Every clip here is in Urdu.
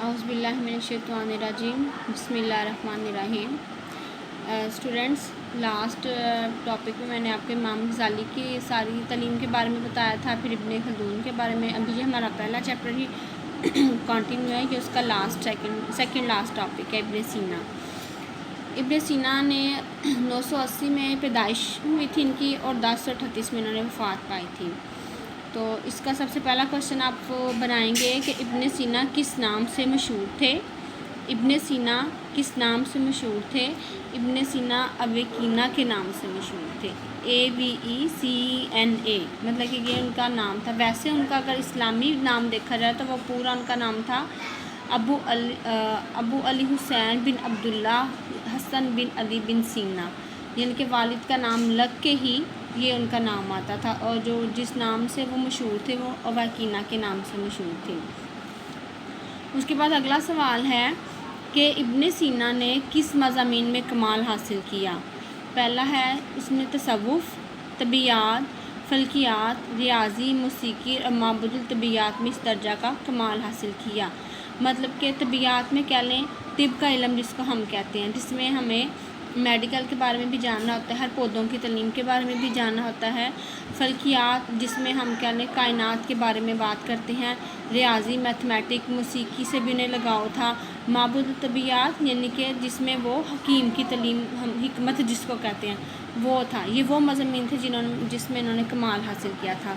اعوذ باللہ من الشیطان الرجیم بسم اللہ الرحمن الرحیم۔ اسٹوڈنٹس، لاسٹ ٹاپک میں نے آپ کو امام غزالی کی ساری تعلیم کے بارے میں بتایا تھا، پھر ابن خلدون کے بارے میں۔ ابھی یہ ہمارا پہلا چیپٹر ہی کنٹینیو ہے کہ اس کا سیکنڈ لاسٹ ٹاپک ہے ابن سینا۔ ابن سینا نے 980 میں پیدائش ہوئی تھی ان کی اور 1038 میں انہوں نے وفات پائی تھی۔ تو اس کا سب سے پہلا کوشچن آپ بنائیں گے کہ ابن سینا کس نام سے مشہور تھے؟ ابن سینا کس نام سے مشہور تھے؟ ابن سینا اویکینا کے نام سے مشہور تھے، AVECNA، مطلب کہ یہ ان کا نام تھا۔ ویسے ان کا اگر اسلامی نام دیکھا جائے تو وہ پورا ان کا نام تھا ابو علی حسین بن عبداللہ حسن بن علی بن سینا، یعنی کہ والد کا نام لگ کے ہی یہ ان کا نام آتا تھا، اور جو جس نام سے وہ مشہور تھے وہ اویکینا کے نام سے مشہور تھے۔ اس کے بعد اگلا سوال ہے کہ ابن سینا نے کس مضامین میں کمال حاصل کیا؟ پہلا ہے اس نے تصوف، طبیعیات، فلکیات، ریاضی، موسیقی اور معبود الطبیعیات میں اس درجہ کا کمال حاصل کیا۔ مطلب کہ طبیعیات میں کیا لیں، طب کا علم جس کو ہم کہتے ہیں، جس میں ہمیں میڈیکل کے بارے میں بھی جاننا ہوتا ہے، ہر پودوں کی تعلیم کے بارے میں بھی جاننا ہوتا ہے۔ فلکیات جس میں ہم کیا لیں کائنات کے بارے میں بات کرتے ہیں۔ ریاضی، میتھمیٹک، موسیقی سے بھی انہیں لگاؤ تھا۔ معبود الطبیعیات یعنی کہ جس میں وہ حکیم کی تعلیم، ہم حکمت جس کو کہتے ہیں، وہ تھا۔ یہ وہ مضامین تھے جس میں انہوں نے کمال حاصل کیا تھا۔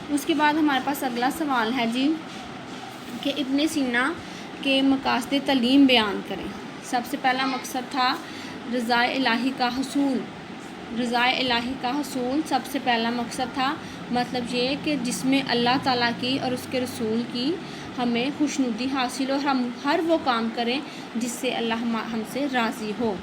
اس کے بعد ہمارے پاس اگلا سوال ہے جی کہ ابن سینا کے مقاصد تعلیم بیان کریں۔ سب سے پہلا مقصد تھا رضا الہی کا حصول۔ رضا الہی کا حصول سب سے پہلا مقصد تھا، مطلب یہ کہ جس میں اللہ تعالیٰ کی اور اس کے رسول کی ہمیں خوشنودی حاصل ہو، ہم ہر وہ کام کریں جس سے اللہ ہم سے راضی ہو۔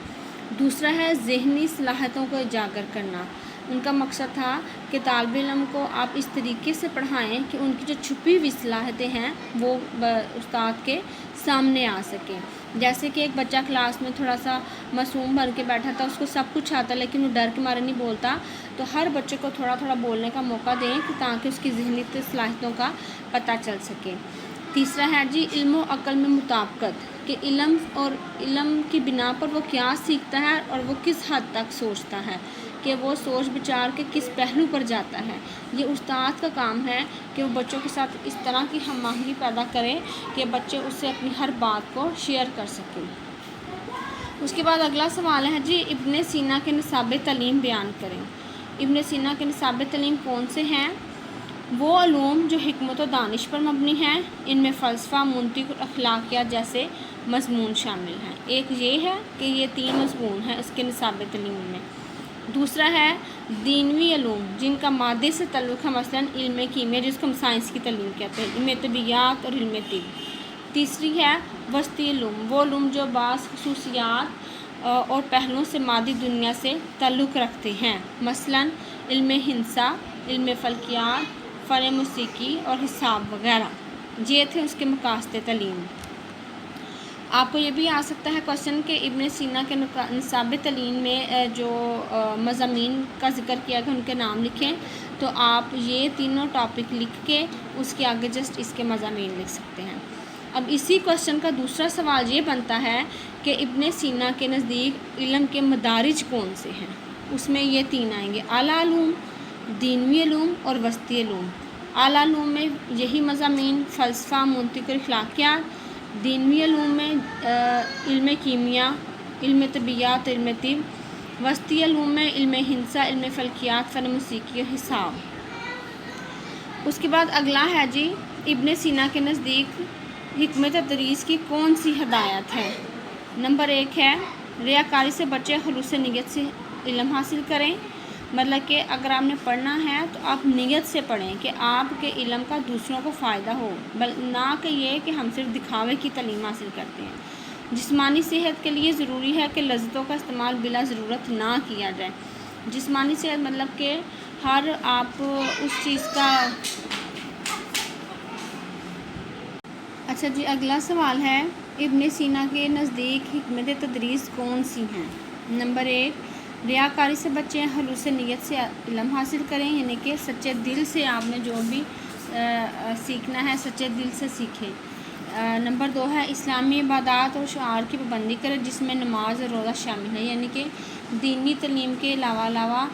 دوسرا ہے ذہنی صلاحیتوں کو اجاگر کرنا۔ ان کا مقصد تھا کہ طالب علم کو آپ اس طریقے سے پڑھائیں کہ ان کی جو چھپی ہوئی صلاحیتیں ہیں وہ استاد کے سامنے آ سکیں۔ جیسے کہ ایک بچہ کلاس میں تھوڑا سا معصوم بن کے بیٹھا تھا، اس کو سب کچھ آتا لیکن وہ ڈر کے مارے نہیں بولتا، تو ہر بچے کو تھوڑا تھوڑا بولنے کا موقع دیں کہ تاکہ اس کی ذہنی صلاحیتوں کا پتہ چل سکے۔ تیسرا ہے جی علم و عقل میں مطابقت، کہ علم کی بنا پر وہ کیا سیکھتا ہے اور وہ کس حد تک سوچتا ہے، کہ وہ سوچ بچار کے کس پہلو پر جاتا ہے۔ یہ استاد کا کام ہے کہ وہ بچوں کے ساتھ اس طرح کی ہم آہنگی پیدا کریں کہ بچے اس سے اپنی ہر بات کو شیئر کر سکیں۔ اس کے بعد اگلا سوال ہے جی ابن سینا کے نصاب تعلیم بیان کریں۔ ابن سینا کے نصاب تعلیم کون سے ہیں؟ وہ علوم جو حکمت و دانش پر مبنی ہیں، ان میں فلسفہ، منطق اور اخلاقیات جیسے مضمون شامل ہیں۔ ایک یہ ہے کہ یہ 3 مضمون ہیں اس کے نصاب تعلیم میں۔ دوسرا ہے دینوی علوم جن کا مادے سے تعلق ہے، مثلاً علم کیمیا جس کو ہم سائنس کی تعلیم کہتے ہیں، علم طبیعیات اور علم طب۔ تیسری ہے وسطی علوم، وہ علوم جو بعض خصوصیات اور پہلوؤں سے مادی دنیا سے تعلق رکھتے ہیں، مثلاً علم ہندسہ، علم فلکیات، فن موسیقی اور حساب وغیرہ۔ یہ تھے اس کے مقاصد تعلیم۔ آپ کو یہ بھی آ سکتا ہے کوشچن کہ ابن سینا کے نصاب تعلیم میں جو مضامین کا ذکر کیا گیا ان کے نام لکھیں، تو آپ یہ تینوں ٹاپک لکھ کے اس کے آگے جسٹ اس کے مضامین لکھ سکتے ہیں۔ اب اسی کوشچن کا دوسرا سوال یہ بنتا ہے کہ ابن سینا کے نزدیک علم کے مدارج کون سے ہیں؟ اس میں یہ 3 آئیں گے، اعلیٰ علوم، دینوی علوم اور وسطی علوم۔ اعلیٰ علوم میں یہی مضامین فلسفہ، منطق اور اخلاقیات۔ دینوی علوم میں علم کیمیا، علم طبیعیات، علم طب۔ وسطی علوم میں علم ہندسہ، علم فلکیات، فن موسیقی اور حساب۔ اس کے بعد اگلا ہے جی ابن سینا کے نزدیک حکمت تدریس کی کون سی ہدایت ہے؟ نمبر 1 ہے ریاکاری سے بچے، خلوص نیت سے علم حاصل کریں۔ مطلب کہ اگر آپ نے پڑھنا ہے تو آپ نیت سے پڑھیں کہ آپ کے علم کا دوسروں کو فائدہ ہو، نہ کہ یہ کہ ہم صرف دکھاوے کی تعلیم حاصل کرتے ہیں۔ جسمانی صحت کے لیے ضروری ہے کہ لذتوں کا استعمال بلا ضرورت نہ کیا جائے۔ جسمانی صحت مطلب کہ ہر آپ اس چیز کا۔ اچھا جی اگلا سوال ہے ابن سینا کے نزدیک حکمت تدریس کون سی ہیں؟ نمبر 1 ریاکاری سے بچیں، خلوص نیت سے علم حاصل کریں، یعنی کہ سچے دل سے آپ نے جو بھی سیکھنا ہے سچے دل سے سیکھیں۔ نمبر 2 ہے اسلامی عبادات اور شعار کی پابندی کرے جس میں نماز اور روزہ شامل ہے، یعنی کہ دینی تعلیم کے علاوہ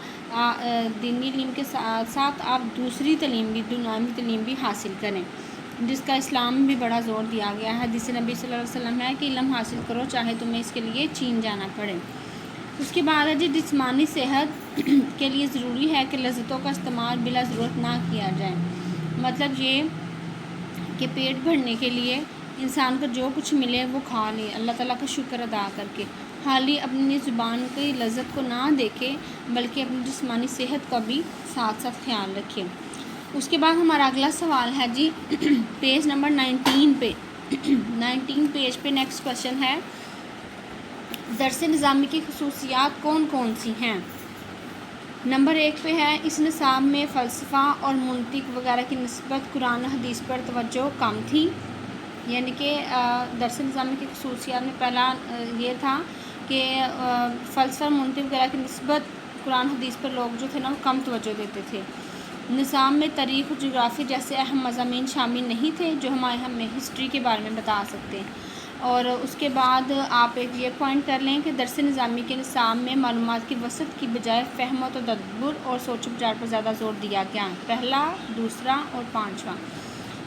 دینی علم کے ساتھ ساتھ آپ دوسری تعلیم بھی، دنیاوی تعلیم بھی حاصل کریں، جس کا اسلام میں بھی بڑا زور دیا گیا ہے۔ حدیث نبی صلی اللہ علیہ وسلم ہے کہ علم حاصل کرو چاہے تمہیں اس کے لیے چین جانا پڑے۔ اس کے بعد ہے جی جسمانی صحت کے لیے ضروری ہے کہ لذتوں کا استعمال بلا ضرورت نہ کیا جائے، مطلب یہ کہ پیٹ بھرنے کے لیے انسان کو جو کچھ ملے وہ کھا لے، اللہ تعالیٰ کا شکر ادا کر کے، حالی اپنی زبان کی لذت کو نہ دیکھے بلکہ اپنی جسمانی صحت کا بھی ساتھ ساتھ خیال رکھے۔ اس کے بعد ہمارا اگلا سوال ہے جی پیج نمبر 19 پہ 19 پیج پہ نیکسٹ کوشچن ہے، درس نظامی کی خصوصیات کون کون سی ہیں؟ نمبر 1 پہ ہے اس نصاب میں فلسفہ اور منطق وغیرہ کی نسبت قرآن حدیث پر توجہ کم تھی، یعنی کہ درس نظامی کی خصوصیات میں پہلا یہ تھا کہ فلسفہ اور منطق وغیرہ کی نسبت قرآن حدیث پر لوگ جو تھے نا وہ کم توجہ دیتے تھے۔ نصاب میں تاریخ اور جغرافی جیسے اہم مضامین شامل نہیں تھے جو ہمیں ہسٹری کے بارے میں بتا سکتے ہیں۔ اور اس کے بعد آپ ایک یہ پوائنٹ کر لیں کہ درس نظامی کے نصاب میں معلومات کی وسعت کی بجائے فہم و تدبر اور سوچ و بچار پر زیادہ زور دیا گیا، پہلا، دوسرا اور پانچواں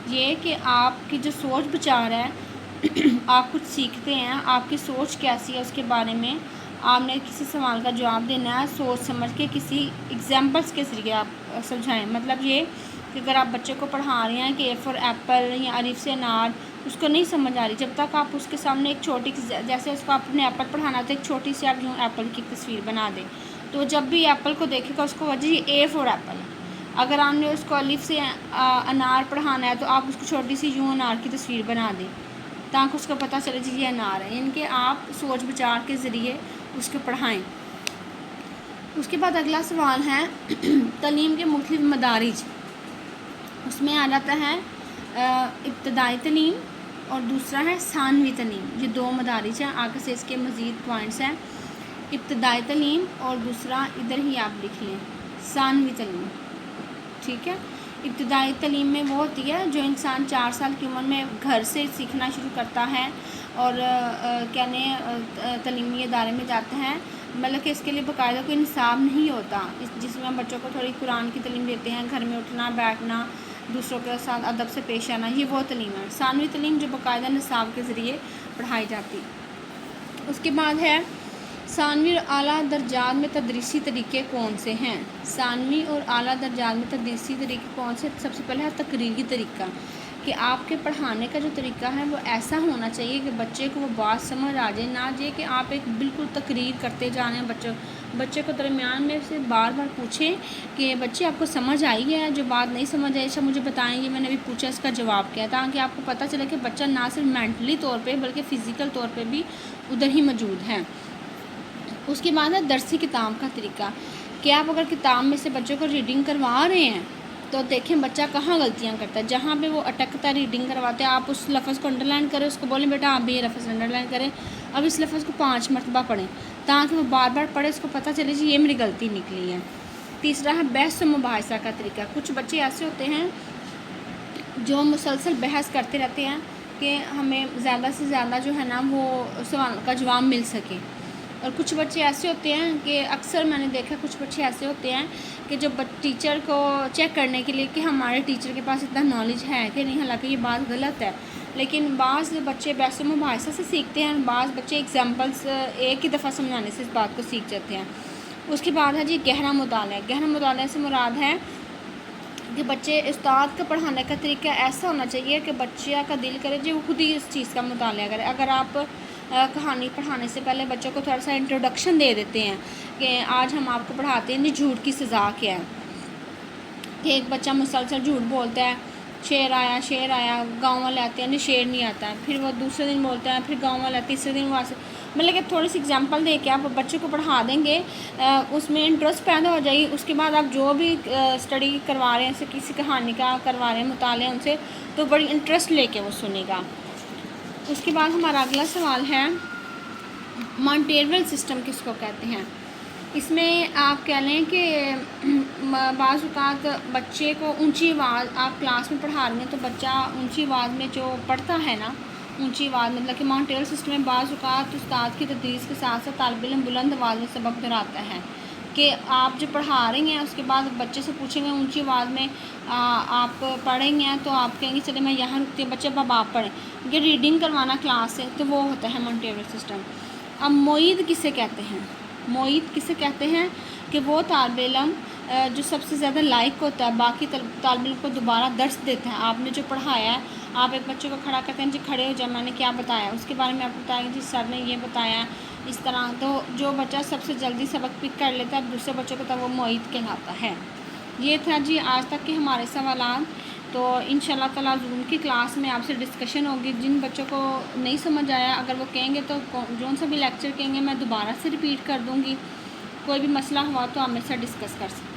یہ کہ آپ کی جو سوچ بچار ہے آپ کچھ سیکھتے ہیں، آپ کی سوچ کیسی ہے اس کے بارے میں آپ نے کسی سوال کا جواب دینا ہے سوچ سمجھ کے، کسی ایگزامپلس کے ذریعے آپ سمجھائیں، مطلب یہ کہ اگر آپ بچے کو پڑھا رہے ہیں کہ اے فار ایپل یا الف سے انار، اس کو نہیں سمجھ آ رہی، جب تک آپ اس کے سامنے ایک چھوٹی جیسے اس کو آپ نے ایپل پڑھانا تو ایک چھوٹی سی آپ یوں ایپل کی تصویر بنا دیں، تو جب بھی ایپل کو دیکھے گا اس کو وجہ اے فار ایپل ہے۔ اگر آپ نے اس کو الف سے انار پڑھانا ہے تو آپ اس کو چھوٹی سی یوں انار کی تصویر بنا دیں تاکہ اس کو پتہ چلے جی یہ انار ہے، یعنی کہ آپ سوچ بچار کے ذریعے اس کو پڑھائیں۔ اس کے بعد اگلا سوال ہے تعلیم کے مختلف مدارج، اس میں آ جاتا ہے ابتدائی تعلیم اور دوسرا ہے ثانوی تعلیم، یہ دو مدارج ہیں، آگے سے اس کے مزید پوائنٹس ہیں، ابتدائی تعلیم اور دوسرا ادھر ہی آپ لکھ لیں ثانوی تعلیم، ٹھیک ہے۔ ابتدائی تعلیم میں وہ ہوتی ہے جو انسان 4 سال کی عمر میں گھر سے سیکھنا شروع کرتا ہے اور تعلیمی ادارے میں جاتا ہے، مطلب کہ اس کے لیے باقاعدہ کوئی نصاب نہیں ہوتا، جس میں ہم بچوں کو تھوڑی قرآن کی تعلیم دیتے ہیں، گھر میں اٹھنا بیٹھنا، دوسروں کے ساتھ ادب سے پیش آنا، یہ وہ تعلیم ہے۔ ثانوی تعلیم جو باقاعدہ نصاب کے ذریعے پڑھائی جاتی۔ اس کے بعد ہے ثانوی اور اعلیٰ درجات میں تدریسی طریقے کون سے ہیں؟ ثانوی اور اعلیٰ درجات میں تدریسی طریقے کون سے؟ سب سے پہلے ہے تقریری طریقہ، کہ آپ کے پڑھانے کا جو طریقہ ہے وہ ایسا ہونا چاہیے کہ بچے کو وہ بات سمجھ آ جائے، نہ یہ کہ آپ ایک بالکل تقریر کرتے جا رہے ہیں، بچے کو درمیان میں سے بار بار پوچھیں کہ بچے آپ کو سمجھ آئی ہے، جو بات نہیں سمجھ آئی اچھا مجھے بتائیں، یہ میں نے ابھی پوچھا اس کا جواب کیا، تاکہ آپ کو پتہ چلے کہ بچہ نہ صرف مینٹلی طور پہ بلکہ فزیکل طور پہ بھی ادھر ہی موجود ہے۔ اس کے بعد ہے درسی کتاب کا طریقہ، کہ آپ اگر کتاب میں سے بچوں کو ریڈنگ کروا رہے ہیں تو دیکھیں بچہ کہاں غلطیاں کرتا ہے، جہاں پہ وہ اٹکتا ہے ریڈنگ کرواتے ہیں آپ اس لفظ کو انڈر لائن کریں، اس کو بولیں بیٹا آپ بھی یہ لفظ انڈر لائن کریں، اب اس لفظ کو 5 مرتبہ پڑھیں تاکہ وہ بار بار پڑھے، اس کو پتہ چلے جی یہ میری غلطی نکلی ہے۔ تیسرا ہے بحث و مباحثہ کا طریقہ، کچھ بچے ایسے ہوتے ہیں جو مسلسل بحث کرتے رہتے ہیں کہ ہمیں زیادہ سے زیادہ جو ہے نا وہ سوال کا جواب مل سکے، اور کچھ بچے ایسے ہوتے ہیں کہ اکثر میں نے دیکھا کچھ بچے ایسے ہوتے ہیں کہ جو ٹیچر کو چیک کرنے کے لیے کہ ہمارے ٹیچر کے پاس اتنا نالج ہے کہ نہیں، حالانکہ یہ بات غلط ہے، لیکن بعض بچے بحث و مباحثہ سے سیکھتے ہیں، بعض بچے ایگزامپلس ایک ہی دفعہ سمجھانے سے اس بات کو سیکھ جاتے ہیں۔ اس کے بعد ہے جی گہرا مطالعہ، گہرا مطالعہ سے مراد ہے کہ بچے استاد کا پڑھانے کا طریقہ ایسا ہونا چاہیے کہ بچہ کا دل کرے جی وہ خود ہی اس چیز کا مطالعہ کرے۔ اگر آپ کہانی پڑھانے سے پہلے بچوں کو تھوڑا سا انٹروڈکشن دے دیتے ہیں کہ آج ہم آپ کو پڑھاتے ہیں جی جھوٹ کی سزا کیا ہے، کہ ایک بچہ مسلسل جھوٹ بولتا ہے، شیر آیا، گاؤں والے آتے ہیں جی شیر نہیں آتا ہے، پھر وہ دوسرے دن بولتا ہے، پھر گاؤں والے تیسرے دن وہاں سے، مطلب کہ تھوڑی سی اگزامپل دے کے آپ بچے کو پڑھا دیں گے، اس میں انٹرسٹ پیدا ہو جائے گی۔ اس کے بعد آپ جو بھی اسٹڈی کروا رہے ہیں، کسی کہانی کا کروا رہے ہیں مطالعہ ان سے، تو بڑی انٹرسٹ لے کے وہ سنے گا۔ اس کے بعد ہمارا اگلا سوال ہے مانٹیریل سسٹم کس کو کہتے ہیں؟ اس میں آپ کہہ لیں کہ بعض اوقات بچے کو اونچی آواز آپ کلاس میں پڑھا رہے ہیں تو بچہ اونچی آواز میں جو پڑھتا ہے نا، اونچی آواز مطلب کہ ماؤنٹیبل سسٹم میں بعض اوقات استاد کی تدریس کے ساتھ ساتھ طالب علم بلند آواز میں سبق دہراتا ہے کہ آپ جو پڑھا رہی ہیں اس کے بعد بچے سے پوچھیں گے اونچی آواز میں آپ پڑھیں گے تو آپ کہیں گے چلے میں یہاں رکتی ہوں، بچے اب آپ پڑھیں، یہ ریڈنگ کروانا کلاس سے، تو وہ ہوتا ہے ماؤنٹیبل سسٹم۔ اب معید کسے کہتے ہیں؟ معید کسے کہتے ہیں کہ وہ طالب علم جو سب سے زیادہ لائق ہوتا ہے، باقی طالب علم کو دوبارہ درس دیتے ہیں۔ آپ نے جو پڑھایا ہے، آپ ایک بچے کو کھڑا کرتے ہیں، جی کھڑے ہو جائے، میں نے کیا بتایا، اس کے بارے میں آپ بتائیں جی سر نے یہ بتایا اس طرح، تو جو بچہ سب سے جلدی سبق پک کر لیتا ہے دوسرے بچوں کو، تب وہ معید کہلاتا ہے۔ یہ تھا جی آج تک کے ہمارے سوالات، تو انشاءاللہ تعالیٰ زوم کی کلاس میں آپ سے ڈسکشن ہوگی۔ جن بچوں کو نہیں سمجھ آیا اگر وہ کہیں گے تو جون سا بھی لیکچر کہیں گے میں دوبارہ سے ریپیٹ کر دوں گی، کوئی بھی مسئلہ ہوا تو آپ میرے سے ڈسکس کر سکتے ہیں۔